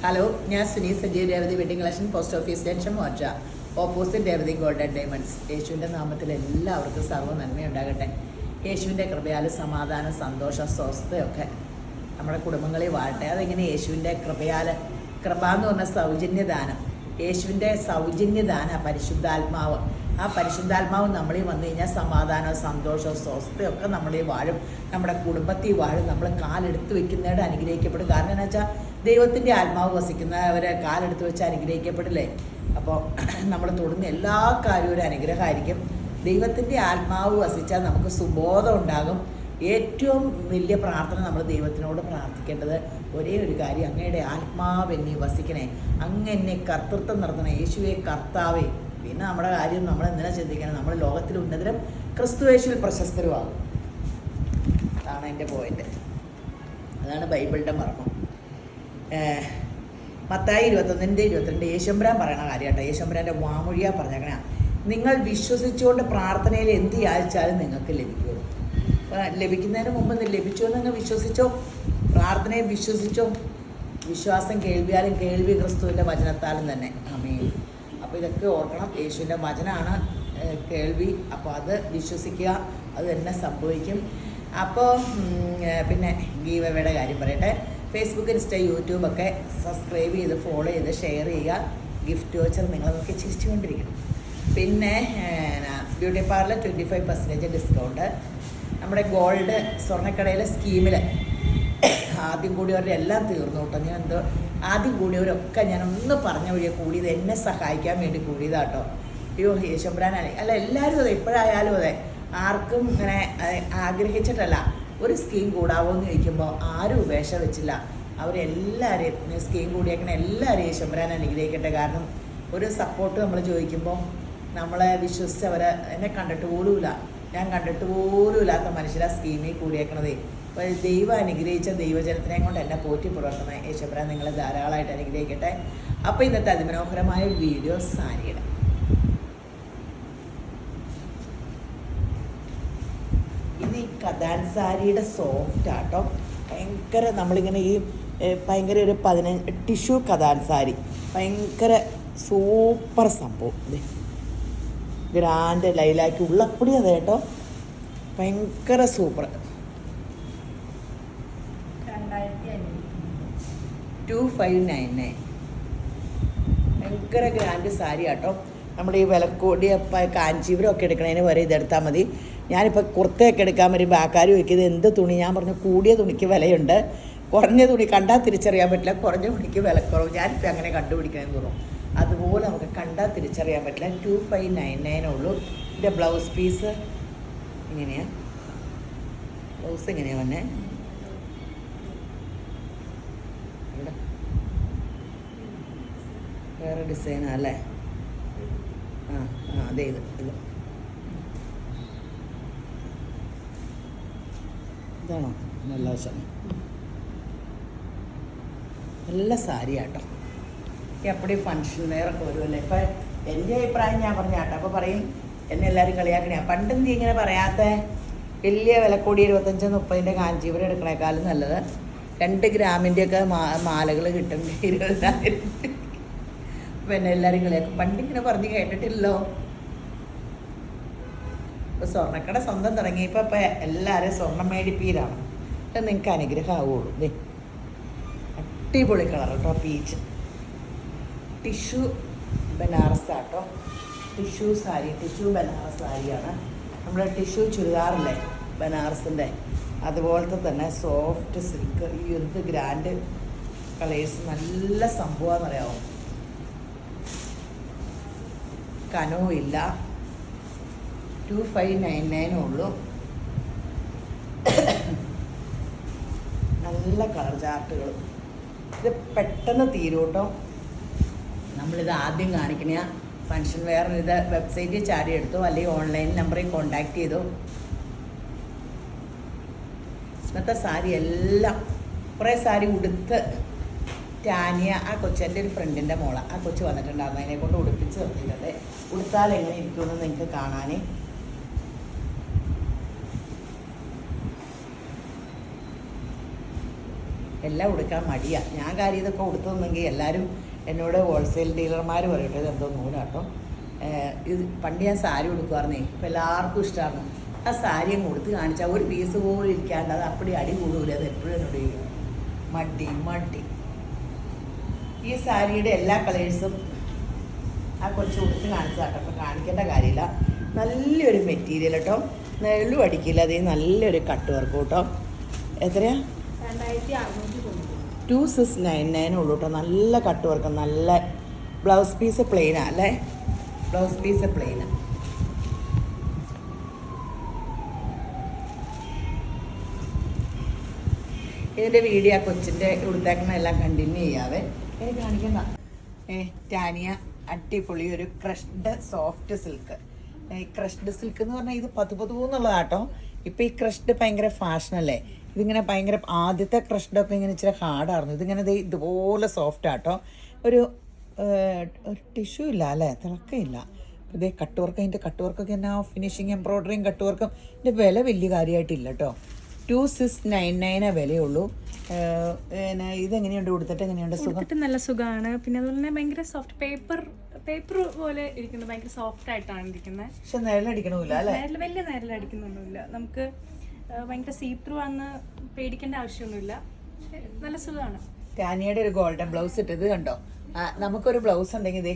Hello, ഞാൻ Suni Sajeev Revathi wedding collection, post office junction Morcha, opposite Revathi gold and diamonds. യേശുവിൻ്റെ നാമത്തിൽ എല്ലാവർക്കും സർവ്വ നന്മയുണ്ടാകട്ടെ. യേശുവിൻ്റെ കൃപയാൽ സമാധാനം, സന്തോഷം, സ്വസ്ഥയൊക്കെ നമ്മുടെ കുടുംബങ്ങളിൽ വാഴട്ടെ. അതെങ്ങനെ യേശുവിൻ്റെ കൃപയാൽ? കൃപ എന്ന് പറഞ്ഞ സൗജന്യദാനം. യേശുവിൻ്റെ സൗജന്യദാന പരിശുദ്ധാത്മാവ്. ആ പരിശുദ്ധാത്മാവ് നമ്മളിൽ വന്നു കഴിഞ്ഞാൽ സമാധാനവും സന്തോഷവും സ്വസ്ഥയൊക്കെ നമ്മളിൽ വാഴും, നമ്മുടെ കുടുംബത്തിൽ വാഴും. നമ്മൾ കാലെടുത്ത് വെക്കുന്നവരുടെ അനുഗ്രഹിക്കപ്പെടും. കാരണം എന്താ വെച്ചാൽ ദൈവത്തിൻ്റെ ആത്മാവ് വസിക്കുന്നവരെ കാലെടുത്ത് വെച്ച് അനുഗ്രഹിക്കപ്പെടില്ലേ? അപ്പോൾ നമ്മൾ തൊടുന്ന എല്ലാ കാര്യവും ഒരു അനുഗ്രഹമായിരിക്കും. ദൈവത്തിൻ്റെ ആത്മാവ് വസിച്ചാൽ നമുക്ക് സുബോധം ഉണ്ടാകും. ഏറ്റവും വലിയ പ്രാർത്ഥന നമ്മൾ ദൈവത്തിനോട് പ്രാർത്ഥിക്കേണ്ടത് ഒരേ ഒരു കാര്യം, അങ്ങയുടെ ആത്മാവ് എന്നെ വസിക്കണേ, അങ്ങ് എന്നെ കർത്തൃത്വം നടത്തണേ, യേശുവെ കർത്താവേ. പിന്നെ നമ്മുടെ കാര്യം നമ്മൾ എന്തിനാ ചിന്തിക്കണം? നമ്മൾ ലോകത്തിൽ ഉന്നതരും ക്രിസ്തുയേശുവിൽ പ്രശസ്തരുമാകും. അതാണ് എൻ്റെ പോയിന്റ്. അതാണ് ബൈബിളിൻ്റെ മർമ്മം. മത്തായി 21:22 യേശുമ്പുരാൻ പറയണ കാര്യമാട്ടോ. യേശുമ്പുരാൻ്റെ വാമൊഴിയാ പറഞ്ഞേക്കണ, നിങ്ങൾ വിശ്വസിച്ചുകൊണ്ട് പ്രാർത്ഥനയിൽ എന്ത് യാചിച്ചാലും നിങ്ങൾക്ക് ലഭിക്കുള്ളൂ. ലഭിക്കുന്നതിന് മുമ്പ് ലഭിച്ചോ നിങ്ങൾ വിശ്വസിച്ചോ, പ്രാർത്ഥനയിൽ വിശ്വസിച്ചോ. വിശ്വാസം കേൾവിയാലും കേൾവി ക്രിസ്തുവിൻ്റെ വചനത്താലും തന്നെ. ആമേൻ. അപ്പോൾ ഇതൊക്കെ ഓർക്കണം. യേശുവിൻ്റെ വചനമാണ് കേൾവി. അപ്പോൾ അത് വിശ്വസിക്കുക, അത് തന്നെ സംഭവിക്കും. അപ്പോൾ പിന്നെ ഗീവയുടെ കാര്യം പറയട്ടെ. ഫേസ്ബുക്ക്, ഇൻസ്റ്റ, യൂട്യൂബൊക്കെ സബ്സ്ക്രൈബ് ചെയ്ത് ഫോളോ ചെയ്ത് ഷെയർ ചെയ്യുക. ഗിഫ്റ്റ് വോച്ചർ നിങ്ങൾ നോക്കി ചിരിച്ചുകൊണ്ടിരിക്കണം. പിന്നെ ബ്യൂട്ടി പാർലർ 25% ഡിസ്കൗണ്ട്. നമ്മുടെ ഗോൾഡ് സ്വർണ്ണക്കടയിലെ സ്കീമിൽ ആദ്യം കൂടിയവരുടെ എല്ലാം തീർന്നു കേട്ടോ. ഞാൻ എന്തോ ആദ്യം കൂടിയവരൊക്കെ ഞാനൊന്ന് പറഞ്ഞ വഴിയെ കൂടിയത്, എന്നെ സഹായിക്കാൻ വേണ്ടി കൂടിയതാട്ടോ. അയ്യോ, യേശുമ്പുരാനാണ് അല്ല, എല്ലാവരും അതെ, എപ്പോഴായാലും അതെ, ആർക്കും ഇങ്ങനെ ആഗ്രഹിച്ചിട്ടല്ല. ഒരു സ്കീം കൂടാവോ എന്ന് ചോദിക്കുമ്പോൾ ആരും ഉപേക്ഷ വെച്ചില്ല. അവരെല്ലാവരെയും സ്കീം കൂടിയേക്കണ എല്ലാവരും യേശുമ്പുരാൻ അനുഗ്രഹിക്കട്ടെ. കാരണം ഒരു സപ്പോർട്ട് നമ്മൾ ചോദിക്കുമ്പോൾ നമ്മളെ വിശ്വസിച്ചവർ എന്നെ കണ്ടിട്ട് പോലുമില്ല, ഞാൻ കണ്ടിട്ട് പോലും ഇല്ലാത്ത മനുഷ്യരാ സ്കീമിൽ കൂടിയേക്കണതേ. അപ്പോൾ ദൈവം അനുഗ്രഹിച്ച ദൈവജനത്തിനെയും കൊണ്ട് എന്നെ പോറ്റി പുലർത്തണ യേശുമ്പുരാൻ നിങ്ങളെ ധാരാളമായിട്ട് അനുഗ്രഹിക്കട്ടെ. അപ്പോൾ ഇന്നത്തെ അതിമനോഹരമായ വീഡിയോ സാരിയുടെ ഈ കഥാൻ സാരിയുടെ സോഫ്റ്റ് ആട്ടോ. ഭയങ്കര നമ്മളിങ്ങനെ ഈ ഭയങ്കര ഒരു 15 ടിഷ്യൂ കഥാൻ സാരി, ഭയങ്കര സൂപ്പർ സംഭവം. അതെ, ഗ്രാൻഡ് ലൈലാക്ക് ഉള്ളപ്പൊടി അതെ കേട്ടോ, ഭയങ്കര സൂപ്പർ. 2599 ഭയങ്കര ഗ്രാൻഡ് സാരി ആട്ടോ. നമ്മുടെ ഈ വിലക്കൂടിയ കാഞ്ചീപുരം ഒക്കെ എടുക്കണതിന് വരെ ഇതെടുത്താൽ മതി. ഞാനിപ്പോൾ കുർത്തയൊക്കെ എടുക്കാൻ വരുമ്പോൾ ആൾക്കാർ വയ്ക്കുന്നത് എന്ത് തുണി, ഞാൻ പറഞ്ഞു കൂടിയ തുണിക്ക് വിലയുണ്ട്, കുറഞ്ഞ തുണി കണ്ടാൽ തിരിച്ചറിയാൻ പറ്റില്ല, കുറഞ്ഞ തുണിക്ക് വിലക്കുറവ്. ഞാനിപ്പോൾ അങ്ങനെ കണ്ടുപിടിക്കണമെന്ന് തോന്നും. അതുപോലെ നമുക്ക് കണ്ടാൽ തിരിച്ചറിയാൻ പറ്റില്ല. 2599 ഉള്ളൂ. ഇതിൻ്റെ ബ്ലൗസ് പീസ് ഇങ്ങനെയാണ്. ബ്ലൗസ് ഇങ്ങനെയാണ് വന്നെ. ഇവിടെ വേറെ ഡിസൈനാണ് അല്ലേ? അതെ, ഇത് ഇതാണോ നല്ല വശം? നല്ല സാരി ആട്ടോ. എപ്പടി ഫങ്ഷൻ വെയറൊക്കെ വരുമല്ലേ? ഇപ്പം എൻ്റെ അഭിപ്രായം ഞാൻ പറഞ്ഞ കേട്ടോ. അപ്പോൾ പറയും എന്നെ എല്ലാവരും കളിയാക്കണേ, പണ്ടും നീ ഇങ്ങനെ പറയാത്ത വലിയ വിലക്കൂടി 25-30 കാഞ്ചീപുരം എടുക്കണേക്കാളും നല്ലത് 2 ഗ്രാമിൻ്റെയൊക്കെ മാലകൾ കിട്ടും 20,000. അപ്പം എന്നെ എല്ലാവരും കളിയാക്കും, പണ്ടിങ്ങനെ പറഞ്ഞ് കേട്ടിട്ടില്ലല്ലോ. ഇപ്പോൾ സ്വർണ്ണക്കട സ്വന്തം തുടങ്ങിയപ്പോൾ ഇപ്പം എല്ലാവരും സ്വർണ്ണം മേടിപ്പീരാണ്. അത് നിങ്ങൾക്ക് അനുഗ്രഹം ആവുള്ളൂ. ദേ അടിപൊളി കളർ കേട്ടോ, പീച്ച് ടിഷ്യൂ ബനാറസ് ആട്ടോ. ടിഷ്യൂ സാരി, ടിഷ്യൂ ബനാറസ് സാരിയാണ്. നമ്മുടെ ടിഷ്യൂ ചുരിദാറില്ലേ ബനാറസിൻ്റെ, അതുപോലത്തെ തന്നെ സോഫ്റ്റ് സിൽക്ക്. ഈ എന്ത് ഗ്രാൻഡ് കളേഴ്സ്, നല്ല സംഭവമാണെന്നറിയാമോ? കനവും ഇല്ല. 2599 ഉള്ളൂ. നല്ല കളർ ചാർട്ടുകൾ. ഇത് പെട്ടെന്ന് തീരും കേട്ടോ. നമ്മളിത് ആദ്യം കാണിക്കണ ഫങ്ഷൻ വെയർ. ഇത് വെബ്സൈറ്റിൽ ചാടി എടുത്തു, അല്ലെങ്കിൽ ഓൺലൈൻ നമ്പറിൽ കോണ്ടാക്ട് ചെയ്തു. ഇന്നത്തെ സാരി എല്ലാം കുറേ സാരി ഉടുത്ത് ടാനിയ, ആ കൊച്ചു എൻ്റെ ഒരു ഫ്രണ്ടിൻ്റെ മോള, ആ കൊച്ചു വന്നിട്ടുണ്ടായിരുന്നു, അതിനെ കൊണ്ട് ഉടുപ്പിച്ച് നിർത്തിയിട്ടുണ്ട്. ഉടുത്താൽ എങ്ങനെ ഇരിക്കുമെന്ന് നിങ്ങൾക്ക് കാണാൻ. എല്ലാം ഉടുക്കാൻ മടിയാണ്. ഞാൻ കാര്യം ഇതൊക്കെ ഉടുത്തെന്നെങ്കിൽ എല്ലാവരും എന്നോട് ഹോൾസെയിൽ ഡീലർമാർ പറയട്ടെ ഇതെന്തോ നൂലാട്ടോ. ഇത് പണ്ട് ഞാൻ സാരി ഉടുക്കുമായിരുന്നേ, ഇപ്പം എല്ലാവർക്കും ഇഷ്ടമാണ്. ആ സാരി അങ്ങ് ഉടുത്ത് കാണിച്ചാൽ ഒരു പീസ് പോലും ഇരിക്കാണ്ട് അത് അപ്പടി അടി കൂടൂല. അത് എപ്പോഴും എന്നോട് ചെയ്യും മടി. ഈ സാരിയുടെ എല്ലാ കളേഴ്സും ആ കുറച്ച് ഉടുത്ത് കാണിച്ചാട്ടോ. അപ്പം കാണിക്കേണ്ട കാര്യമില്ല. നല്ലൊരു മെറ്റീരിയൽ കേട്ടോ, നെള്ളും അടിക്കില്ല. അതേ നല്ലൊരു കട്ട് വർക്ക് കേട്ടോ. എത്രയാ? 2699 ഉള്ളൂ കേട്ടോ. നല്ല കട്ട് വർക്ക്, നല്ല ബ്ലൗസ് പീസ് പ്ലെയിനാ അല്ലേ? ബ്ലൗസ് പീസ് പ്ലെയിനാ. ഇതിൻ്റെ വീഡിയോ ആ കൊച്ചിൻ്റെ ഉടുത്തേക്കണ എല്ലാം കണ്ടിന്യൂ ചെയ്യാവേ. എനിക്ക് കാണിക്കണ്ട. ടാനിയ അടിപൊളി ഒരു ക്രഷ്ഡ് സോഫ്റ്റ് സിൽക്ക്. ഈ ക്രഷ്ഡ് സിൽക്ക് എന്ന് പറഞ്ഞാൽ ഇത് പതുപതുന്നുള്ളതാട്ടോ. ഇപ്പം ഈ ക്രഷ്ഡ് ഭയങ്കര ഫാഷനല്ലേ. ഇതിങ്ങനെ ഭയങ്കര ആദ്യത്തെ ക്രഷ്ഡൊക്കെ ഇങ്ങനെ ഇച്ചിരി ഹാർഡായിരുന്നു. ഇതിങ്ങനെ ഇതുപോലെ സോഫ്റ്റ് ആട്ടോ. ഒരു ടിഷ്യൂ ഇല്ല അല്ലേ, തിളക്കമില്ല. ഇതേ കട്ട് വർക്ക്, അതിൻ്റെ കട്ട് വർക്കൊക്കെ എന്നാ ഫിനിഷിങ്, എംബ്രോയ്ഡറിയും കട്ട് വർക്കും. ഇതിൻ്റെ വില വലിയ കാര്യമായിട്ടില്ല കേട്ടോ. 2699 വിലയുള്ളൂ. ഇതെങ്ങനെയുണ്ട് കൊടുത്തിട്ട്? എങ്ങനെയുണ്ട്? സുഖം? നല്ല സുഖമാണ്. പിന്നെ അതുപോലെ തന്നെ ഭയങ്കര സോഫ്റ്റ് പേപ്പർ പോലെ ഇരിക്കുന്നത്. ഭയങ്കര സോഫ്റ്റ് ആയിട്ടാണ് ഇരിക്കുന്നത്. പക്ഷെ നേരിലടിക്കണമില്ല അല്ലേ? വലിയ നേരിലടിക്കുന്നൊന്നുമില്ല. നമുക്ക് ഭയങ്കര സീത്രൂ ആണെന്ന് പേടിക്കേണ്ട ആവശ്യമൊന്നുമില്ല. നല്ല സുഖമാണ്. ടാനിയുടെ ഒരു ഗോൾഡൻ ബ്ലൗസ് ഇട്ടത് കണ്ടോ? നമുക്കൊരു ബ്ലൗസ് ഉണ്ടെങ്കിൽ ഇതേ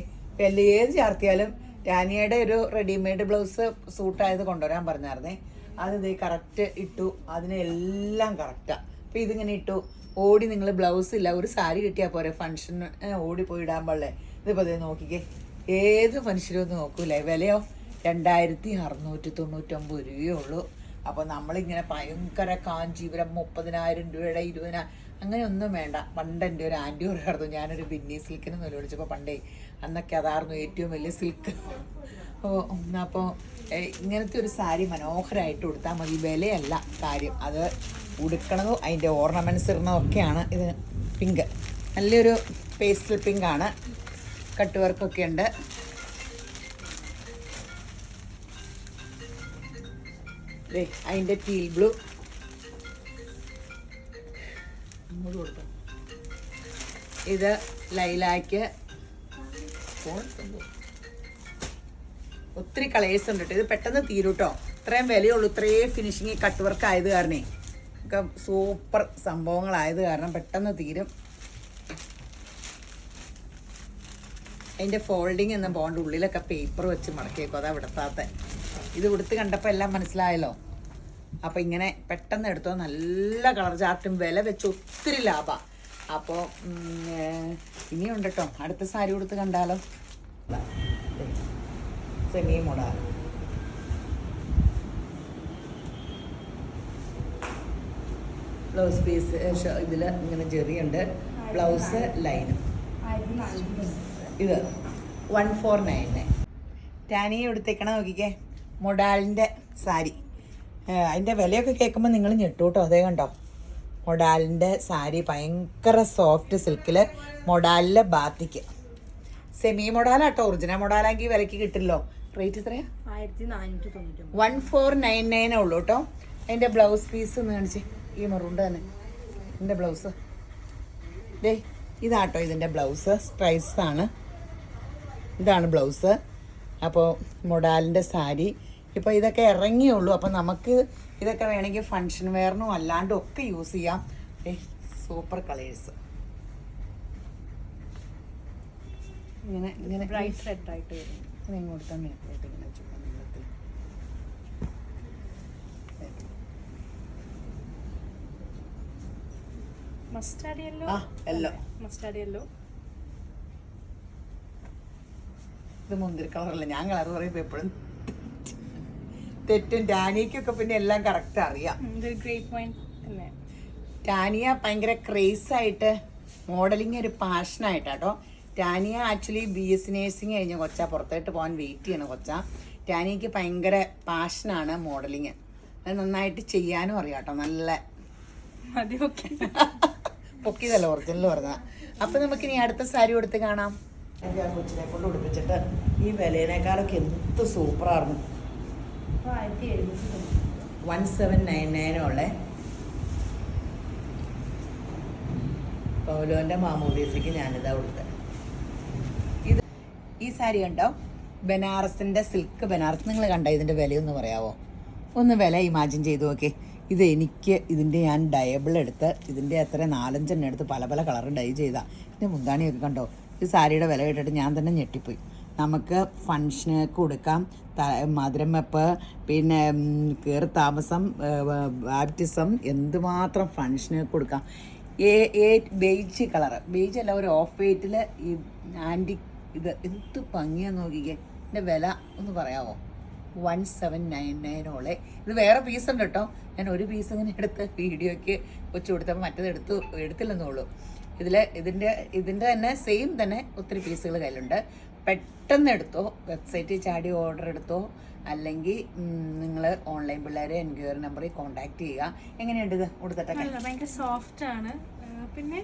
ഏത് ചാർത്തിയാലും ടാനിയുടെ ഒരു റെഡിമെയ്ഡ് ബ്ലൗസ് സൂട്ടായത് കൊണ്ടുവരാൻ പറഞ്ഞായിരുന്നേ. അത് ഇതേ കറക്റ്റ് ഇട്ടു. അതിനെല്ലാം കറക്റ്റാണ്. അപ്പം ഇതിങ്ങനെ ഇട്ടു. ഓടി നിങ്ങൾ ബ്ലൗസ് ഇല്ല, ഒരു സാരി കിട്ടിയാൽ പോരെ ഫംഗ്ഷന് ഓടിപ്പോയി ഇടാൻ പാടില്ലേ. ഇതിപ്പോൾ അതേ നോക്കിക്കേ, ഏത് ഫംഗ്ഷനും ഒന്ന് നോക്കൂലേ. വിലയോ 2699 രൂപയേ ഉള്ളൂ. അപ്പോൾ നമ്മളിങ്ങനെ ഭയങ്കര കാഞ്ചീപുരം 30,000 രൂപയുടെ 20,000 അങ്ങനെ ഒന്നും വേണ്ട. പണ്ട് എൻ്റെ ഒരു ആൻറ്റി പറയായിരുന്നു, ഞാനൊരു ബിന്നി സിൽക്കിന് നൂല് വിളിച്ചപ്പോൾ പണ്ടേ അന്നൊക്കെ അതായിരുന്നു ഏറ്റവും വലിയ സിൽക്ക്. അപ്പോൾ ഇങ്ങനത്തെ ഒരു സാരി മനോഹരമായിട്ട് കൊടുത്താൽ മതി. വിലയല്ല കാര്യം, അത് ഉടുക്കണതും അതിൻ്റെ ഓർണമെൻറ്റ്സ് ഇടുന്നതൊക്കെയാണ്. ഇത് പിങ്ക്, നല്ലൊരു പേസ്റ്റൽ പിങ്കാണ്. കട്ട് വർക്കൊക്കെ ഉണ്ട്. അതിൻ്റെ ടീൽ ബ്ലൂ ഇത് ലൈലാക്ക്. ഒത്തിരി കളേഴ്സ് ഉണ്ട് കേട്ടോ. ഇത് പെട്ടെന്ന് തീരും കേട്ടോ. ഇത്രയും വിലയുള്ളൂ. ഇത്രയും ഫിനിഷിങ് കട്ട് വർക്ക് ആയത് കാരണേ, ഒക്കെ സൂപ്പർ സംഭവങ്ങളായത് കാരണം പെട്ടെന്ന് തീരും. അതിൻ്റെ ഫോൾഡിങ് എന്നും പോകേണ്ട, ഉള്ളിലൊക്കെ പേപ്പർ വെച്ച് മടക്കിയേക്കും. അതാ ഇവിടത്താത്ത. ഇത് ഇവിടുത്ത് കണ്ടപ്പോൾ എല്ലാം മനസ്സിലായല്ലോ. അപ്പോൾ ഇങ്ങനെ പെട്ടെന്ന് എടുത്തോ. നല്ല കളർ ചാർട്ടും വില വെച്ച് ഒത്തിരി ലാഭമാണ്. അപ്പോൾ ഇനിയുണ്ട് കേട്ടോ. അടുത്ത സാരി കൊടുത്ത് കണ്ടാലോ. സെമി മോഡൽ ബ്ലൗസ് പീസ് ഇതിൽ ഇങ്ങനെ ചെറിയുണ്ട്. ബ്ലൗസ് ലൈനും. ഇത് 1499. ടാനിയെ എടുത്തേക്കണം. നോക്കിക്കേ, മൊഡാലിൻ്റെ സാരി. അതിൻ്റെ വിലയൊക്കെ കേൾക്കുമ്പോൾ നിങ്ങൾ ഞെട്ടൂട്ടോ. അതേ കണ്ടോ, മൊഡാലിൻ്റെ സാരി ഭയങ്കര സോഫ്റ്റ് സിൽക്കിൽ മൊഡാലിലെ ബാത്തിക്ക്. സെമി മൊഡാലാട്ടോ. ഒറിജിനൽ മൊഡാലാക്കി വിലയ്ക്ക് കിട്ടില്ലോ. റേറ്റ് എത്രയാ? 1499 ഉള്ളൂ കേട്ടോ. അതിൻ്റെ ബ്ലൗസ് പീസ് ഒന്ന് കാണിച്ച്. ഈ മറുണ്ട് തന്നെ ഇതിൻ്റെ ബ്ലൗസ്. ദേ ഇതാട്ടോ ഇതിൻ്റെ ബ്ലൗസ്. സ്ട്രൈസാണ്. ഇതാണ് ബ്ലൗസ്. അപ്പോൾ മൊഡാലിൻ്റെ സാരി. ഇപ്പോൾ ഇതൊക്കെ ഇറങ്ങിയുള്ളൂ. അപ്പോൾ നമുക്ക് ഇതൊക്കെ വേണമെങ്കിൽ ഫങ്ഷൻ വെയറിനും അല്ലാണ്ടും ഒക്കെ യൂസ് ചെയ്യാം. Super colours. ഇങ്ങനെ ഇങ്ങനെ ബ്രൈറ്റ് റെഡ് ആയിട്ട് വരും. ഇങ്ങോട്ട് തന്നെ ഇങ്ങനെ നീളത്തിൽ. Mustard yellow. Mustard yellow. ഇത് മുന്തിരി കളറല്ല. ഞാൻ കളർ പറയുമ്പോൾ എപ്പോഴും തെറ്റും. ടാനിയക്കൊക്കെ പിന്നെ എല്ലാം കറക്റ്റ് അറിയാം. ടാനിയ ഭയങ്കര ക്രേസായിട്ട് മോഡലിങ് ഒരു പാഷനായിട്ടാട്ടോ. ടാനിയ ആക്ച്വലി BSc നേഴ്സിംഗ് കഴിഞ്ഞ കൊച്ചാ. പുറത്തോട്ട് പോകാൻ വെയിറ്റ് ചെയ്യണം കൊച്ചാ. ടാനിയക്ക് ഭയങ്കര പാഷനാണ് മോഡലിങ്. അത് നന്നായിട്ട് ചെയ്യാനും അറിയാം കേട്ടോ. നല്ല പൊക്കിയതല്ല, ഒറിജിനൽ പറഞ്ഞാൽ. അപ്പം നമുക്കിനി അടുത്ത സാരി കൊടുത്ത് കാണാം. ഞാൻ കൊച്ചിനെ കൊണ്ട് ഉടുപ്പിച്ചിട്ട് ഈ വിലയേക്കാളൊക്കെ എന്ത് സൂപ്പറായിരുന്നു. 1799 ഉള്ളേ. പൗലോൻ്റെ മാമോദീസയ്ക്ക് ഞാനിതാ കൊടുത്തത്. ഇത് ഈ സാരി കണ്ടോ, ബനാറസിൻ്റെ സിൽക്ക് ബനാറസ്. നിങ്ങൾ കണ്ടോ ഇതിൻ്റെ വിലയൊന്ന് പറയാമോ? ഒന്ന് വില ഇമാജിൻ ചെയ്ത് നോക്കി. ഇത് എനിക്ക് ഇതിൻ്റെ ഞാൻ ഡയബിൾ എടുത്ത് ഇതിൻ്റെ അത്ര 4-5 എടുത്ത് പല പല കളർ ഡൈ ചെയ്താൽ ഇതിൻ്റെ മുന്താണിയൊക്കെ കണ്ടോ. ഈ സാരിയുടെ വില കേട്ടിട്ട് ഞാൻ തന്നെ ഞെട്ടിപ്പോയി. നമുക്ക് ഫങ്ഷനൊക്കെ കൊടുക്കാം, മധുരം വെപ്പ്, പിന്നെ കയറി താമസം, ബാപ്റ്റിസം, എന്തുമാത്രം ഫങ്ഷനൊക്കെ കൊടുക്കാം. ബേജ് കളറ്, ബേജ് അല്ല, ഒരു ഓഫ് വൈറ്റിൽ ഈ ആൻറ്റി ഇത് എന്ത് ഭംഗിയാന്ന് നോക്കിക്കേ. ഇതിൻ്റെ വില ഒന്ന് പറയാമോ? 1799 ഇത് വേറെ പീസ് ഉണ്ട് കേട്ടോ. ഞാൻ ഒരു പീസ് ഇങ്ങനെ എടുത്ത് വീഡിയോയ്ക്ക് വെച്ച് കൊടുത്തപ്പോൾ മറ്റേത് എടുത്തില്ലെന്നുള്ളൂ. ഇതിൻ്റെ തന്നെ സെയിം തന്നെ ഒത്തിരി പീസുകൾ കയ്യിലുണ്ട്. പെട്ടെന്ന് എടുത്തോ, വെബ്സൈറ്റിൽ ചാടി ഓർഡർ എടുത്തോ, അല്ലെങ്കിൽ നിങ്ങൾ ഓൺലൈൻ പിള്ളേരെ എൻക്വയറി നമ്പറിൽ കോൺടാക്ട് ചെയ്യുക. എങ്ങനെയുണ്ട് ഇത് കൊടുത്തിട്ടൊക്കെ? ഭയങ്കര സോഫ്റ്റ് ആണ്. പിന്നെ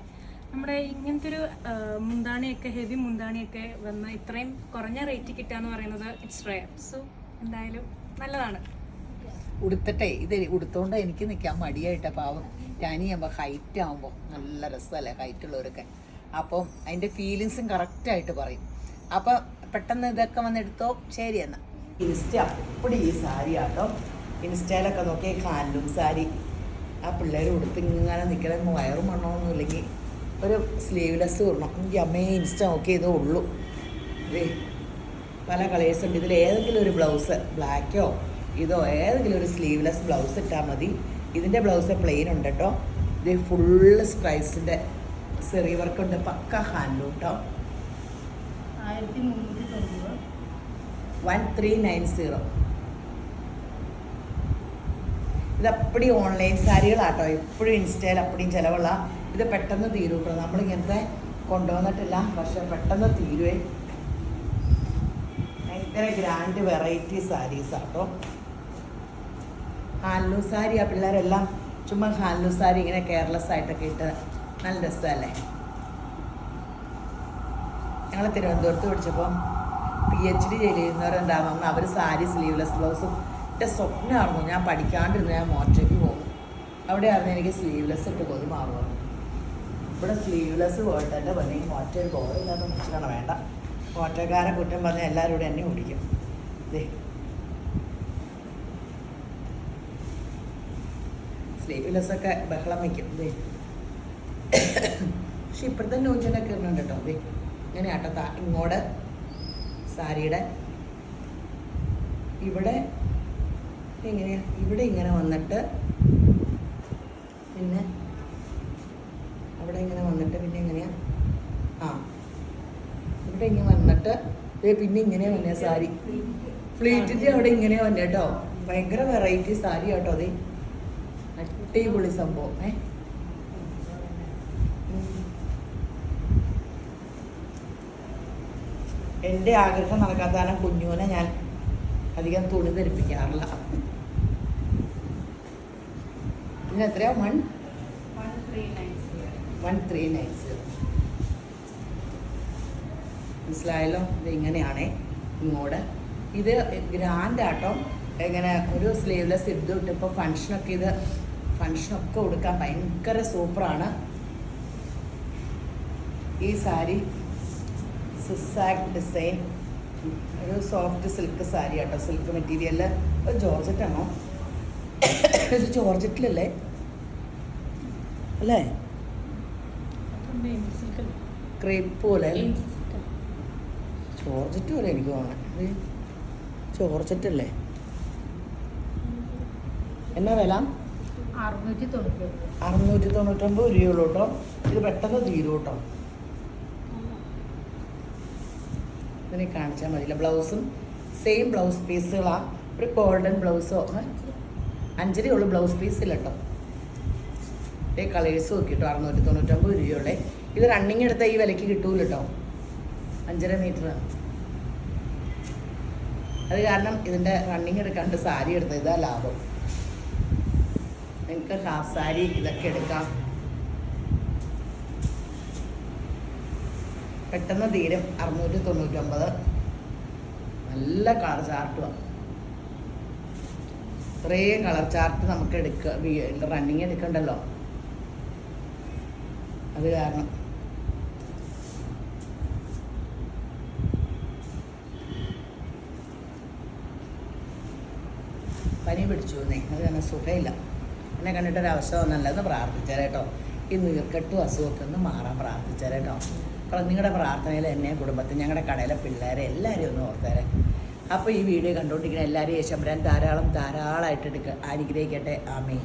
നമ്മുടെ ഇങ്ങനത്തെ ഒരു മുന്താണിയൊക്കെ, ഹെവി മുന്താണിയൊക്കെ വന്ന് ഇത്രയും കുറഞ്ഞ റേറ്റ് കിട്ടാന്ന് പറയുന്നത് ഇറ്റ്സ് റെയർ. സോ എന്തായാലും നല്ലതാണ്. ഉടുത്തിട്ടേ ഇത് ഉടുത്തോണ്ട് എനിക്ക് നിൽക്കാൻ മടിയായിട്ടാണ് പാവം. ഞാൻ ചെയ്യുമ്പോൾ ഹൈറ്റ് ആകുമ്പോൾ നല്ല രസമല്ലേ ഹൈറ്റുള്ളവരൊക്കെ. അപ്പം അതിൻ്റെ ഫീലിങ്സും കറക്റ്റായിട്ട് പറയും. അപ്പം പെട്ടെന്ന് ഇതൊക്കെ വന്നെടുത്തോ. ശരി എന്നാൽ ഇൻസ്റ്റ അപ്പടി ഈ സാരി ആട്ടോ. ഇൻസ്റ്റയിലൊക്കെ നോക്കി ഹാൻഡ്ലൂം സാരി ആ പിള്ളേർ ഉടുത്ത് ഇങ്ങനെ നിൽക്കണമെങ്കിൽ വയറും മണ്ണമൊന്നുമില്ലെങ്കിൽ ഒരു സ്ലീവ്ലെസ് ഇടണം. എനിക്ക് അമ്മയെ ഇൻസ്റ്റ നോക്കി ഇതേ ഉള്ളൂ. ഇതേ പല കളേഴ്സ് ഉണ്ട്. ഇതിൽ ഏതെങ്കിലും ഒരു ബ്ലൗസ്, ബ്ലാക്കോ ഇതോ ഏതെങ്കിലും ഒരു സ്ലീവ്ലെസ് ബ്ലൗസ് ഇട്ടാൽ മതി. ഇതിൻ്റെ ബ്ലൗസ് പ്ലെയിൻ ഉണ്ട് കേട്ടോ. ഇത് ഫുള്ള് സ്ട്രൈപ്സിൻ്റെ സെറി വർക്കുണ്ട്, പക്ക ഹാൻഡ്ലൂം കേട്ടോ. 1390. ഇതപ്പടി ഓൺലൈൻ സാരികളാട്ടോ. എപ്പോഴും ഇൻസ്റ്റയിൽ അപ്പടിയും ചിലവുള്ള. ഇത് പെട്ടെന്ന് തീരും കേട്ടോ. നമ്മളിങ്ങനത്തെ കൊണ്ടുവന്നിട്ടില്ല, പക്ഷെ പെട്ടെന്ന് തീരുവേ. ഭയങ്കര ഗ്രാൻഡ് വെറൈറ്റി സാരീസ് ആട്ടോ. ഹാൻഡ്ലൂം സാരി ആ പിള്ളേരെല്ലാം ചുമ്മാ ഹാൻഡ്ലൂം സാരി ഇങ്ങനെ കെയർലെസ് ആയിട്ടൊക്കെ ഇട്ട് നല്ല രസമല്ലേ. ഞങ്ങൾ തിരുവനന്തപുരത്ത് പഠിച്ചപ്പം PhD ചെയ്യുന്നവരുണ്ടാകുന്ന അവർ സാരി സ്ലീവ്ലെസ് ബ്ലൗസും എൻ്റെ സ്വപ്നമായിരുന്നു. ഞാൻ പഠിക്കാണ്ടിരുന്നു, ഞാൻ മോറ്റയ്ക്ക് പോകും. അവിടെ ആയിരുന്നു എനിക്ക് സ്ലീവ്ലെസ് ഇട്ട് കൊതി മാറുമായിരുന്നു. ഇവിടെ സ്ലീവ്ലെസ് പോയിട്ട് എൻ്റെ പറഞ്ഞെങ്കിൽ മോറ്റയിൽ പോകില്ലാത്ത മനുഷ്യരാണ്. വേണ്ട, മോറ്റക്കാരെ കുറ്റം പറഞ്ഞാൽ എല്ലാവരും കൂടെ എന്നെ ഓടിക്കും. ഇതേ സ്ലീവ്ലെസ്സൊക്കെ ബഹളം വയ്ക്കും. ഇതേ പക്ഷെ ഇപ്പോഴത്തെ ന്യൂജനൊക്കെ ഇടുന്നുണ്ട് കേട്ടോ. ഇതേ ഇങ്ങനെ ആട്ടോ. ഇങ്ങോട്ട് സാരിയുടെ ഇവിടെ എങ്ങനെയാ, ഇവിടെ ഇങ്ങനെ വന്നിട്ട് പിന്നെ അവിടെ ഇങ്ങനെ വന്നിട്ട് പിന്നെ എങ്ങനെയാ, ഇവിടെ ഇങ്ങനെ വന്നിട്ട് പിന്നെ ഇങ്ങനെ വന്നേ സാരി. ഫ്ലീറ്റിൻ്റെ അവിടെ ഇങ്ങനെ വന്നേ കേട്ടോ. ഭയങ്കര വെറൈറ്റി സാരി കേട്ടോ. അത് അടിപൊളി സംഭവം. എൻ്റെ ആഗ്രഹം നടക്കാത്ത കുഞ്ഞുവിനെ ഞാൻ അധികം തുണി ധരിപ്പിക്കാറില്ല. ഇതിന് എത്രയാ? 1390. മനസ്സിലായല്ലോ. ഇത് ഇങ്ങനെയാണേ ഇങ്ങോട്ട്. ഇത് ഗ്രാൻഡ് ആട്ടോ. എങ്ങനെ ഒരു സ്ലീവ്ലെസ് ഇത് ഇട്ടിപ്പോൾ ഫങ്ഷനൊക്കെ കൊടുക്കാൻ ഭയങ്കര സൂപ്പറാണ് ഈ സാരി. സിസാക് ഡിസൈൻ, ഒരു സോഫ്റ്റ് സിൽക്ക് സാരി ആട്ടോ. സിൽക്ക് മെറ്റീരിയലിൽ ജോർജറ്റാണോ? ഇത് ജോർജറ്റിലല്ലേ അല്ലേ? ക്രേപ്പ് പോലെ ജോർജറ്റ് പോലെ എനിക്ക് തോന്നുന്നത്. ജോർജറ്റല്ലേ? എന്നാ വില? 699 രൂപയുള്ളൂ കേട്ടോ. ഇത് പെട്ടെന്ന് തീരും കേട്ടോ. ഇതിനെ കാണിച്ചാൽ മതിയില്ല. ബ്ലൗസും സെയിം ബ്ലൗസ് പീസുകളാണ്. ഒരു ഗോൾഡൻ ബ്ലൗസോ 5 രൂപയുള്ളൂ ബ്ലൗസ് പീസില്ല കേട്ടോ. ഈ കളേഴ്സ് നോക്കിട്ടോ. 699 രൂപയുള്ളേ. ഇത് റണ്ണിങ് എടുത്ത ഈ വിലയ്ക്ക് കിട്ടൂല കേട്ടോ. 5.5 മീറ്റർ. അത് കാരണം ഇതിൻ്റെ റണ്ണിങ് എടുക്കാണ്ട് സാരി എടുത്തത് ഇതാ ലാഭം. നിങ്ങൾക്ക് ഹാഫ് സാരി ഇതൊക്കെ എടുക്കാം. പെട്ടെന്ന് തീരും. 699. നല്ല കളർ ചാർട്ടുമാണ്. ഇത്രയും കളർ ചാർട്ട് നമുക്ക് റണ്ണിങ് എടുക്കണ്ടല്ലോ. അത് കാരണം പനി പിടിച്ചു എന്നേ, അത് തന്നെ സുഖമില്ല. എന്നെ കണ്ടിട്ടൊരവസ്ഥ ഒന്നല്ലെന്ന് പ്രാർത്ഥിച്ചാലേട്ടോ. ഈ നീർക്കെട്ടും അസുഖമൊക്കെ ഒന്ന് മാറാൻ പ്രാർത്ഥിച്ചാലേട്ടോ. അപ്പോൾ നിങ്ങളുടെ പ്രാർത്ഥനയിൽ എന്നെ, കുടുംബത്തിൽ, ഞങ്ങളുടെ കടയിലെ പിള്ളേരെ എല്ലാവരെയും ഒന്ന് ഓർത്തേരെ. അപ്പോൾ ഈ വീഡിയോ കണ്ടുകൊണ്ടിരിക്കുന്ന എല്ലാവരെയും യേശുമ്പുരാൻ ധാരാളമായിട്ട് അനുഗ്രഹിക്കട്ടെ. ആമേൻ.